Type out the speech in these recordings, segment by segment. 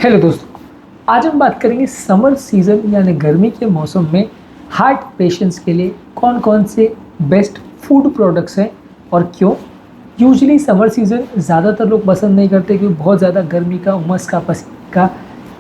Hello दोस्तों, आज हम बात करेंगे समर सीज़न यानी गर्मी के मौसम में हार्ट पेशेंट्स के लिए कौन कौन से बेस्ट फूड प्रोडक्ट्स हैं और क्यों। यूजुअली समर सीज़न ज़्यादातर लोग पसंद नहीं करते क्योंकि बहुत ज़्यादा गर्मी का, उमस का, पसीने का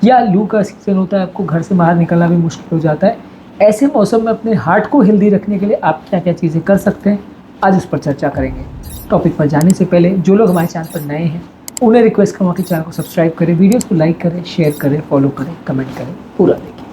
या लू का सीज़न होता है। आपको घर से बाहर निकलना भी मुश्किल हो जाता है। ऐसे मौसम में अपने हार्ट को हेल्दी रखने के लिए आप क्या क्या चीज़ें कर सकते हैं, आज उस पर चर्चा करेंगे। टॉपिक पर जाने से पहले जो लोग हमारे चैनल पर नए हैं उन्हें रिक्वेस्ट करूँगा कि चैनल को सब्सक्राइब करें, वीडियोस को लाइक करें, शेयर करें, फॉलो करें, कमेंट करें, पूरा देखिए।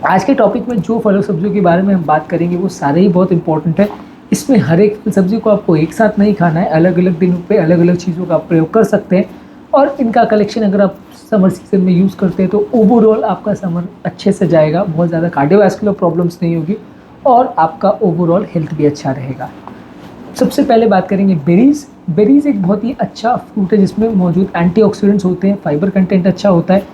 आज के टॉपिक में जो फलों सब्जियों के बारे में हम बात करेंगे वो सारे ही बहुत इंपॉर्टेंट है। इसमें हर एक फल सब्जी को आपको एक साथ नहीं खाना है, अलग अलग दिनों पे अलग अलग चीज़ों का आप प्रयोग कर सकते हैं। और इनका कलेक्शन अगर आप समर सीजन में यूज़ करते हैं तो ओवरऑल आपका समर अच्छे से जाएगा, बहुत ज़्यादा कार्डियोवैस्कुलर प्रॉब्लम्स नहीं होगी और आपका ओवरऑल हेल्थ भी अच्छा रहेगा। सबसे पहले बात करेंगे बेरीज़। बेरीज़ एक बहुत ही अच्छा फ्रूट है जिसमें मौजूद एंटीऑक्सीडेंट्स होते हैं, फाइबर कंटेंट अच्छा होता है।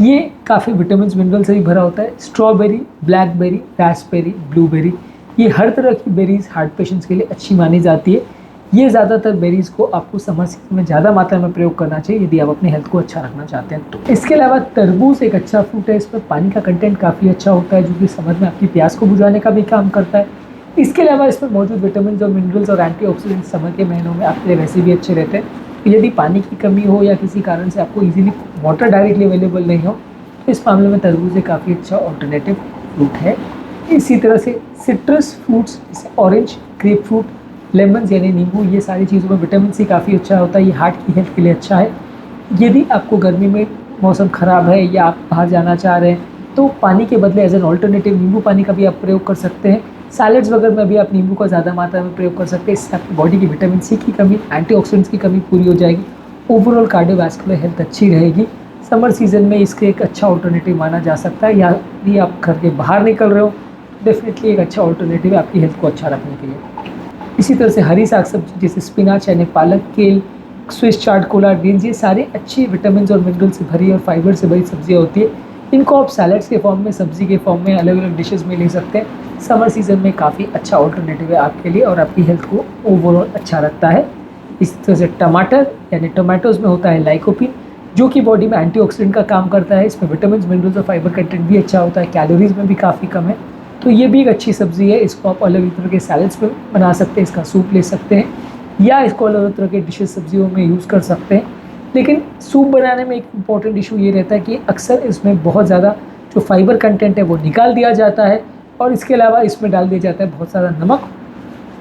ये काफ़ी विटामिन मिनरल से भी भरा होता है। स्ट्रॉबेरी, ब्लैकबेरी, रास्पबेरी, ब्लूबेरी, ये हर तरह की बेरीज़ हार्ट पेशेंट्स के लिए अच्छी मानी जाती है। ये ज़्यादातर बेरीज़ को आपको समर सीजन में ज़्यादा मात्रा में प्रयोग करना चाहिए यदि आप अपने हेल्थ को अच्छा रखना चाहते हैं तो। इसके अलावा तरबूज एक अच्छा फ्रूट है, इसमें पानी का कंटेंट काफ़ी अच्छा होता है जो कि समर में आपकी प्यास को बुझाने का भी काम करता है। इसके अलावा इसमें मौजूद विटामिन और मिनरल्स और एंटीऑक्सीडेंट्स समर के महीनों में आपके लिए वैसे भी अच्छे रहते हैं। यदि पानी की कमी हो या किसी कारण से आपको ईजिली वाटर डायरेक्टली अवेलेबल नहीं हो तो इस मामले में तरबूज एक काफ़ी अच्छा ऑल्टरनेटिव फ्रूट है। इसी तरह से सिट्रस फ्रूट्स जैसे ऑरेंज, ग्रेप फ्रूट, लेमन्स यानी नींबू, ये सारी चीज़ों में विटामिन सी काफ़ी अच्छा होता है। ये हार्ट की हेल्थ के लिए अच्छा है। यदि आपको गर्मी में मौसम ख़राब है या आप बाहर जाना चाह रहे हैं तो पानी के बदले एज एन ऑल्टरनेटिव नींबू पानी का भी आप प्रयोग कर सकते हैं। सैलड्स वगैरह में भी आप नींबू का ज़्यादा मात्रा में प्रयोग कर सकते हैं। इससे आपकी बॉडी की विटामिन सी की कमी, एंटीऑक्सीडेंट्स की कमी पूरी हो जाएगी। ओवरऑल कार्डियोवैस्कुलर हेल्थ अच्छी रहेगी। समर सीज़न में इसके एक अच्छा ऑल्टरनेटिव माना जा सकता है। या यदि आप घर के बाहर निकल रहे हो डेफिनेटली एक अच्छा ऑल्टरनेटिव है आपकी हेल्थ को अच्छा रखने के लिए। इसी तरह से हरी साग सब्जी जैसे स्पिनाच यानी पालक, केल, स्विस चार्ड, कोलार ग्रीन्स, ये सारे अच्छी विटामिन और मिनरल से भरी और फाइबर से भरी सब्जियाँ होती है। इनको आप सैलड्स के फॉर्म में, सब्जी के फॉर्म में, अलग अलग डिशेज़ में ले सकते हैं। समर सीज़न में काफ़ी अच्छा ऑल्टरनेटिव है आपके लिए और आपकी हेल्थ को ओवरऑल अच्छा रखता है। इस तरह से टमाटर यानी टोमेटोज़ में होता है लाइकोपिन जो कि बॉडी में एंटीऑक्सीडेंट का काम करता है। इसमें विटामिन, मिनरल्स और फाइबर कंटेंट भी अच्छा होता है। कैलोरीज में भी काफ़ी कम है, तो ये भी एक अच्छी सब्ज़ी है। इसको आप अलग अलग तरह के सैलड्स में बना सकते हैं, इसका सूप ले सकते हैं या इसको अलग अलग तरह के डिशेज सब्जियों में यूज़ कर सकते हैं। लेकिन सूप बनाने में एक इम्पॉर्टेंट इशू ये रहता है कि अक्सर इसमें बहुत ज़्यादा जो फाइबर कंटेंट है वो निकाल दिया जाता है और इसके अलावा इसमें डाल दिया जाता है बहुत सारा नमक,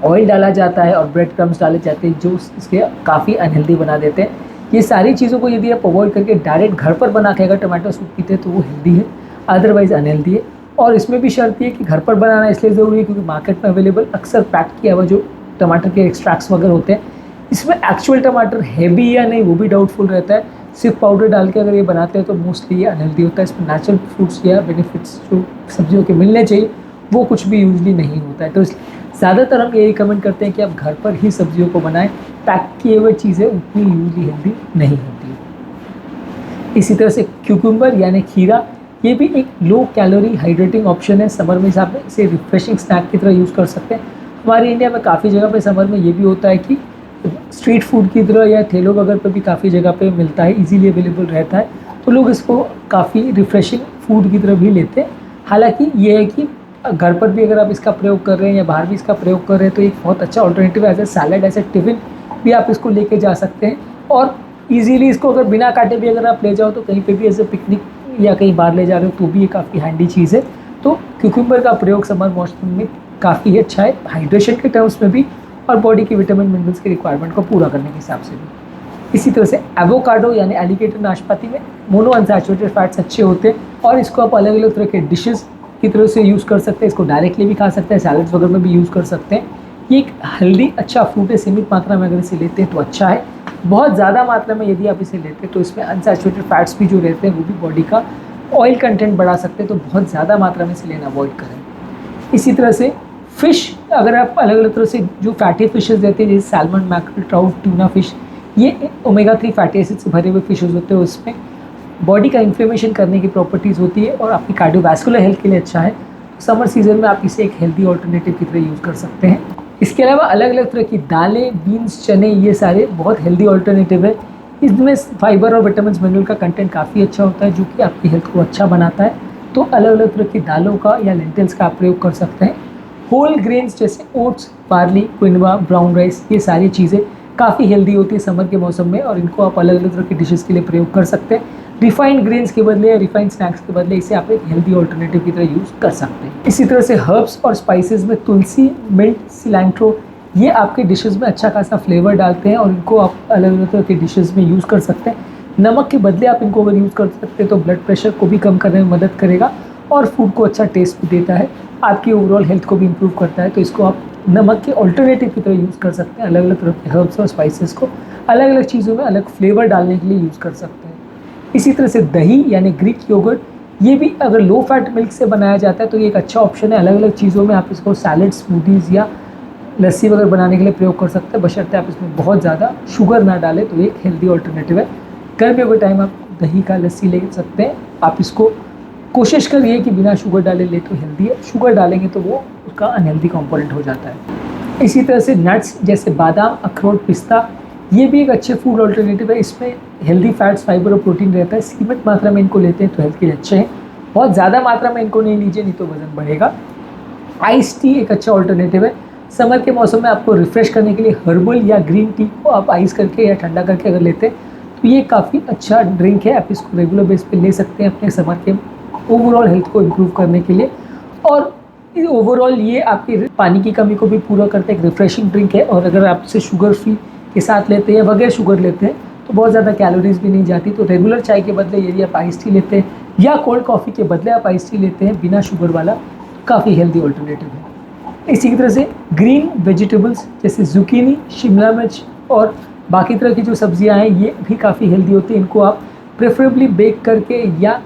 ऑयल डाला जाता है और ब्रेड क्रम्स डाले जाते हैं जो इसके काफ़ी अनहेल्दी बना देते हैं। ये सारी चीज़ों को यदि आप अवॉइड करके डायरेक्ट घर पर बना के अगर टमाटो सूप पीते हैं तो वो हेल्दी है, अदरवाइज़ अनहेल्दी है। और इसमें भी शर्त है कि घर पर बनाना इसलिए ज़रूरी है क्योंकि मार्केट में अवेलेबल अक्सर पैक किया हुआ जो टमाटर के एक्सट्रैक्ट्स वगैरह होते हैं इसमें एक्चुअल टमाटर है भी या नहीं वो भी डाउटफुल रहता है। सिर्फ पाउडर डाल के अगर ये बनाते हैं तो मोस्टली ये अनहेल्दी होता है। इसमें नेचुरल फ्रूट्स या बेनिफिट्स जो सब्जियों के मिलने चाहिए वो कुछ भी यूजली नहीं होता है। तो ज़्यादातर हम ये रिकमेंड करते हैं कि आप घर पर ही सब्जियों को बनाएं। पैक किए हुए चीज़ें उतनी यूजली हेल्दी नहीं होती। इसी तरह से क्यूकम्बर यानी खीरा, ये भी एक लो कैलोरी हाइड्रेटिंग ऑप्शन है। समर में आप इसे रिफ्रेशिंग स्नैक की तरह यूज़ कर सकते हैं। हमारे इंडिया में काफ़ी जगह पे समर में ये भी होता है कि स्ट्रीट फूड की तरह या ठेलों वगैरह पर भी काफ़ी जगह पे मिलता है, इजीली अवेलेबल रहता है, तो लोग इसको काफ़ी रिफ्रेशिंग फूड की तरह भी लेते हैं। हालांकि ये है कि घर पर भी अगर आप इसका प्रयोग कर रहे हैं या बाहर भी इसका प्रयोग कर रहे हैं तो एक बहुत अच्छा ऑल्टरनेटिव है। As a salad, as a tiffin भी आप इसको लेके जा सकते हैं और ईजीली इसको अगर बिना काटे भी अगर आप ले जाओ तो कहीं पे भी एज ए पिकनिक या कहीं बाहर ले जा रहे हो तो भी ये काफ़ी हैंडी चीज़ है। तो क्यूकम्बर का प्रयोग समर मौसम में काफ़ी अच्छा है, हाइड्रेशन के टर्म्स में भी और बॉडी की विटामिन मिनरल्स की रिक्वायरमेंट को पूरा करने के हिसाब से भी। इसी तरह से एवोकाडो यानी एलिगेटर नाशपाती में मोनो अनसैचुरेटेड फैट्स अच्छे होते हैं और इसको आप अलग अलग तरह के डिशेज़ की तरह से यूज़ कर सकते हैं। इसको डायरेक्टली भी खा सकते हैं, सैलड्स वगैरह में भी यूज़ कर सकते हैं। ये एक हेल्दी अच्छा फ्रूट है। सीमित मात्रा में अगर इसे लेते हैं तो अच्छा है। बहुत ज़्यादा मात्रा में यदि आप इसे लेते हैं तो इसमें अनसैचुरेटेड फैट्स भी जो रहते हैं वो भी बॉडी का ऑयल कंटेंट बढ़ा सकते हैं, तो बहुत ज़्यादा मात्रा में इसे लेना अवॉइड करें। इसी तरह से फ़िश, अगर आप अलग अलग तरह से जो फैटी फिशेज़ रहते हैं जैसे salmon, mackerel, trout, tuna fish, ये ओमेगा 3 फैटी एसिड से भरे हुए फिशेज़ होते हैं। उसमें बॉडी का इन्फ्लेमेशन करने की प्रॉपर्टीज़ होती है और आपकी कार्डियोवैस्कुलर हेल्थ के लिए अच्छा है। समर सीजन में आप इसे एक हेल्दी ऑल्टरनेटिव की तरह यूज़ कर सकते हैं। इसके अलावा अलग अलग तरह की दालें, बीन्स, चने, ये सारे बहुत हेल्दी ऑल्टरनेटिव है। इसमें फाइबर और विटामिन मिनरल का कंटेंट काफ़ी अच्छा होता है जो कि आपकी हेल्थ को अच्छा बनाता है। तो अलग अलग तरह की दालों का या लेंटिल्स का आप प्रयोग कर सकते हैं। होल ग्रेन्स जैसे oats, barley, quinoa, brown rice, ये सारी चीज़ें काफ़ी हेल्दी होती है समर के मौसम में और इनको आप अलग अलग तरह की डिशेज़ के लिए प्रयोग कर सकते हैं। रिफाइंड ग्रेन्स के बदले या रिफाइंड स्नैक्स के बदले इसे आप एक हेल्दी ऑल्टरनेटिव की तरह यूज़ कर सकते हैं। इसी तरह से हर्ब्स और स्पाइसेस में तुलसी, मिंट, सिलेंट्रो, ये आपके डिशेज़ में अच्छा खासा फ्लेवर डालते हैं और इनको आप अलग अलग तरह के डिशेज़ में यूज़ कर सकते हैं। नमक के बदले आप इनको अगर यूज़ कर सकते हैं तो ब्लड प्रेशर को भी कम करने में मदद करेगा और फूड को अच्छा टेस्ट भी देता है, आपकी ओवरऑल हेल्थ को भी इम्प्रूव करता है। तो इसको आप नमक के ऑल्टरनेटिव की तरह यूज़ कर सकते हैं। अलग अलग तरह के हर्ब्स और स्पाइसेस को अलग अलग चीज़ों में अलग फ्लेवर डालने के लिए यूज़ कर सकते हैं। इसी तरह से दही यानी ग्रीक योगर्ट, ये भी अगर लो फैट मिल्क से बनाया जाता है तो ये एक अच्छा ऑप्शन है। अलग अलग चीज़ों में आप इसको सैलड, स्मूदीज़ या लस्सी वगैरह बनाने के लिए प्रयोग कर सकते हैं, बशर्ते आप इसमें बहुत ज़्यादा शुगर ना डालें। तो एक हेल्दी ऑल्टरनेटिव है। गर्मियों के टाइम आप दही का लस्सी ले सकते हैं। आप इसको कोशिश करिए कि बिना शुगर डाले ले तो हेल्दी है, शुगर डालेंगे तो वो उसका अनहेल्दी कंपोनेंट हो जाता है। इसी तरह से नट्स जैसे बादाम, अखरोट, पिस्ता, ये भी एक अच्छे फूड ऑल्टरनेटिव है। इसमें हेल्दी फैट्स, फाइबर और प्रोटीन रहता है। सीमित मात्रा में इनको लेते हैं तो हेल्थ के लिए अच्छे हैं। बहुत ज़्यादा मात्रा में इनको नहीं लीजिए, नहीं तो वजन बढ़ेगा। आइस टी एक अच्छा ऑल्टरनेटिव है। समर के मौसम में आपको रिफ़्रेश करने के लिए हर्बल या ग्रीन टी को आप आइस करके या ठंडा करके अगर लेते हैं तो ये काफ़ी अच्छा ड्रिंक है। आप इसको रेगुलर बेस पे ले सकते हैं अपने समर के ओवरऑल हेल्थ को इम्प्रूव करने के लिए। और ओवरऑल ये आपकी पानी की कमी को भी पूरा करता है, एक रिफ़्रेशिंग ड्रिंक है। और अगर आप इसे शुगर फ्री के साथ लेते हैं या बगैर शुगर लेते हैं तो बहुत ज़्यादा कैलोरीज भी नहीं जाती। तो रेगुलर चाय के बदले यदि आप आइस टी लेते हैं या कोल्ड कॉफ़ी के बदले आप आइस टी लेते हैं बिना शुगर वाला, काफ़ी हेल्दी ऑल्टरनेटिव है। इसी तरह से ग्रीन वेजिटेबल्स जैसे जुकीनी, शिमला मिर्च और बाकी तरह की जो सब्जियां हैं ये भी काफ़ी हेल्दी होती हैं। इनको आप प्रेफरेबली बेक करके या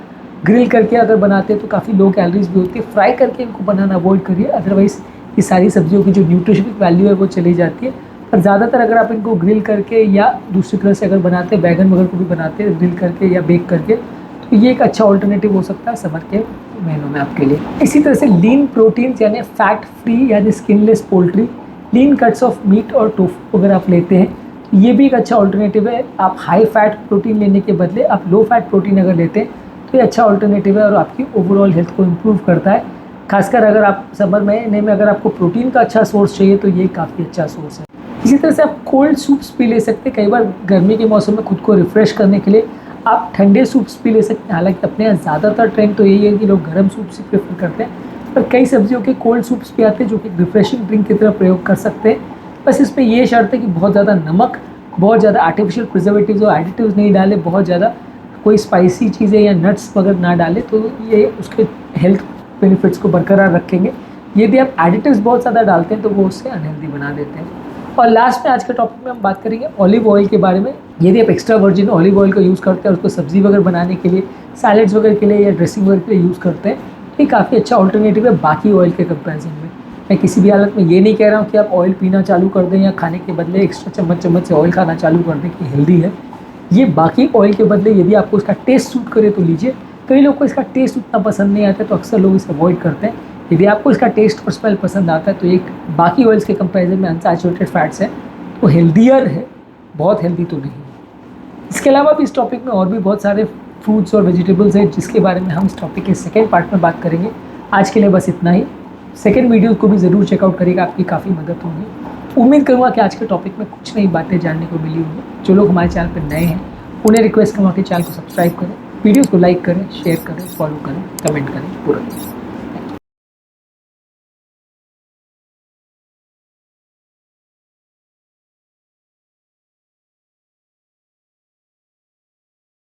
ग्रिल करके अगर बनाते हैं तो काफ़ी लो कैलोरीज भी होती है। फ्राई करके इनको बनाना अवॉइड करिए, अदरवाइज़ ये सारी सब्जियों की जो न्यूट्रिशनिक वैल्यू है वो चली जाती है। पर ज़्यादातर अगर आप इनको ग्रिल करके या दूसरी तरह से अगर बनाते हैं, बैगन वगैरह को भी बनाते हैं ग्रिल करके या बेक करके, तो ये एक अच्छा ऑल्टरनेटिव हो सकता है समर के महीनों में आपके लिए। इसी तरह से लीन प्रोटीन्स यानी फैट फ्री यानी skinless poultry, lean cuts of meat और टोफू अगर आप लेते हैं तो ये भी एक अच्छा ऑल्टरनेटिव है। आप हाई फैट प्रोटीन लेने के बदले आप लो फैट प्रोटीन अगर लेते हैं तो ये अच्छा ऑल्टरनेटिव है और आपकी ओवरऑल हेल्थ को इम्प्रूव करता है। खासकर अगर आप समर महीने में अगर आपको प्रोटीन का अच्छा सोर्स चाहिए तो ये काफ़ी अच्छा सोर्स है। इसी तरह से आप कोल्ड सूप्स भी ले सकते हैं। कई बार गर्मी के मौसम में खुद को रिफ़्रेश करने के लिए आप ठंडे सूप्स भी ले सकते हैं। हालांकि अपने यहाँ ज़्यादातर ट्रेंड तो यही है कि लोग गर्म सूप से प्रेफर करते हैं, पर कई सब्जियों के कोल्ड सूप्स भी आते हैं जो कि रिफ्रेशिंग ड्रिंक की तरह प्रयोग कर सकते हैं। बस इसमें ये शर्त है कि बहुत ज़्यादा नमक, बहुत ज़्यादा आर्टिफिशियल प्रिजर्वेटिव्स और एडिटिव्स नहीं डालें, बहुत ज़्यादा कोई स्पाइसी चीज़ें या नट्स वगैरह ना डालें, तो ये उसके हेल्थ बेनिफिट्स को बरकरार रखेंगे। यदि आप एडिटिव्स बहुत ज़्यादा डालते हैं तो वो उससे अनहेल्दी बना देते हैं। और लास्ट में आज के टॉपिक में हम बात करेंगे ऑलिव ऑयल के बारे में। यदि आप एक्स्ट्रा वर्जिन ऑलिव ऑयल का यूज़ करते हैं, उसको सब्ज़ी वगैरह बनाने के लिए, सैलड्स वगैरह के लिए या ड्रेसिंग वगैरह के लिए यूज़ करते हैं, तो ये काफ़ी अच्छा ऑल्टरनेटिव है बाकी ऑयल के कंपैरिजन में। मैं किसी भी हालत में ये नहीं कह रहा हूँ कि आप ऑयल पीना चालू कर दें या खाने के बदले एक्स्ट्रा चम्मच से ऑयल खाना चालू कर दें कि हेल्दी है। ये बाकी ऑयल के बदले यदि आपको इसका टेस्ट सूट करे तो लीजिए। कई लोग को इसका टेस्ट उतना पसंद नहीं आता तो अक्सर लोग इसे अवॉइड करते हैं। यदि आपको इसका टेस्ट और स्मेल पसंद आता है तो एक बाकी ऑयल्स के कंपैरिजन में अनसैचुरेटेड फैट्स है तो हेल्दियर है, बहुत हेल्दी तो नहीं है। इसके अलावा भी इस टॉपिक में और भी बहुत सारे फ्रूट्स और वेजिटेबल्स हैं जिसके बारे में हम इस टॉपिक के सेकेंड पार्ट में बात करेंगे। आज के लिए बस इतना ही। सेकेंड वीडियो को भी ज़रूर चेकआउट करिएगा, आपकी काफ़ी मदद होगी। उम्मीद करूँगा कि आज के टॉपिक में कुछ नई बातें जानने को मिली होंगी। जो लोग हमारे चैनल पर नए हैं उन्हें रिक्वेस्ट करूँगा कि चैनल को सब्सक्राइब करें, वीडियोज़ को लाइक करें, शेयर करें, फॉलो करें, कमेंट करें, पूरा